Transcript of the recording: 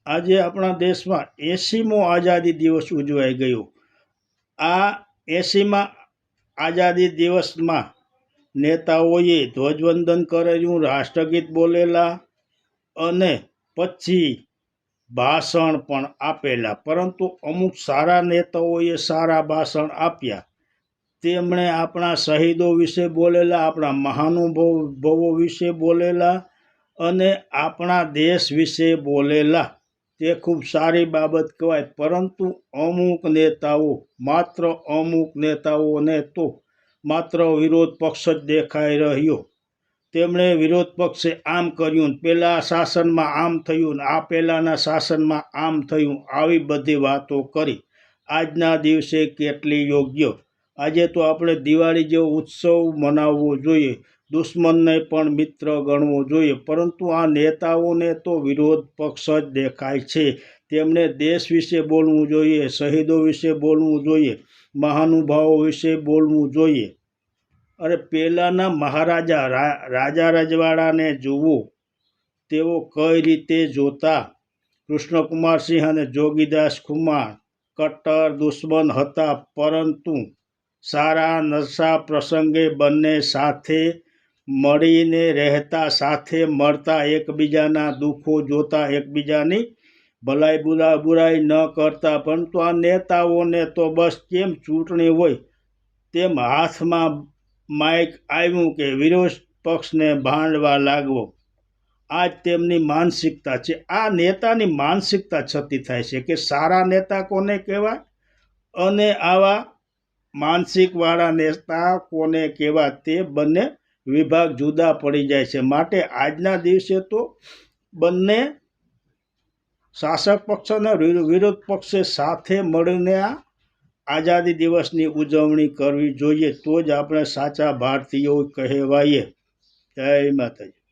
આજે આપણા દેશમાં 80મો આઝાદી દિવસ ઉજવાઈ ગયો। આ 80મા આઝાદી દિવસમાં નેતાઓએ ધ્વજવંદન કરેલું, રાષ્ટ્રગીત બોલેલા અને પછી ભાષણ પણ આપેલા। પરંતુ અમુક સારા નેતાઓએ સારા ભાષણ આપ્યા। તેમણે આપણા શહીદો વિશે બોલેલા, આપણા મહાનુભાવો વિશે બોલેલા અને આપણા દેશ વિશે બોલેલા। તે ખૂબ સારી બાબત કહેવાય। પરંતુ અમુક નેતાઓને તો માત્ર વિરોધ પક્ષ જ દેખાઈ રહ્યો। તેમણે વિરોધ પક્ષે આમ કર્યું, પેલા શાસનમાં આમ થયું, આ પહેલાંના શાસનમાં આમ થયું, આવી બધી વાતો કરી। આજના દિવસે કેટલી યોગ્ય? આજે તો આપણે દિવાળી જેવો ઉત્સવ મનાવવો જોઈએ, દુશ્મનને પણ મિત્ર ગણવો જોઈએ। પરંતુ આ નેતાઓને તો વિરોધ પક્ષ જ દેખાય છે। તેમણે દેશ વિશે બોલવું જોઈએ, શહીદો વિશે બોલવું જોઈએ, મહાનુભાવો વિશે બોલવું જોઈએ। અરે પહેલાંના મહારાજા રાજા રજવાડાને જુઓ, તેઓ કઈ રીતે જોતા। કૃષ્ણકુમાર સિંહ અને જોગીદાસ કુમાર કટ્ટર દુશ્મન હતા, પરંતુ સારા નશા પ્રસંગે બંને સાથે મળીને રહેતા, સાથે મળતા, એકબીજાના દુઃખો જોતા, એકબીજાની બુરાઈ ન કરતા। પરંતુ આ નેતાઓને તો બસ કેમ ચૂંટણી હોય તેમ હાથમાં માઇક આવ્યું કે વિરોધ પક્ષને ભાંડવા લાગવો, આ જ તેમની માનસિકતા છે। આ નેતાની માનસિકતા છતી થાય છે કે સારા નેતા કોને કહેવાય અને આવા માનસિકવાળા નેતા કોને કહેવાય, તે બંને વિભાગ જુદા પડી જાય છે। માટે આજના દિવસે તો બંને શાસક પક્ષ અને વિરોધ પક્ષે સાથે મળીને આ આઝાદી દિવસની ઉજવણી કરવી જોઈએ। તો જ આપણે સાચા ભારતીયો કહેવાઈએ। જય માતાજી।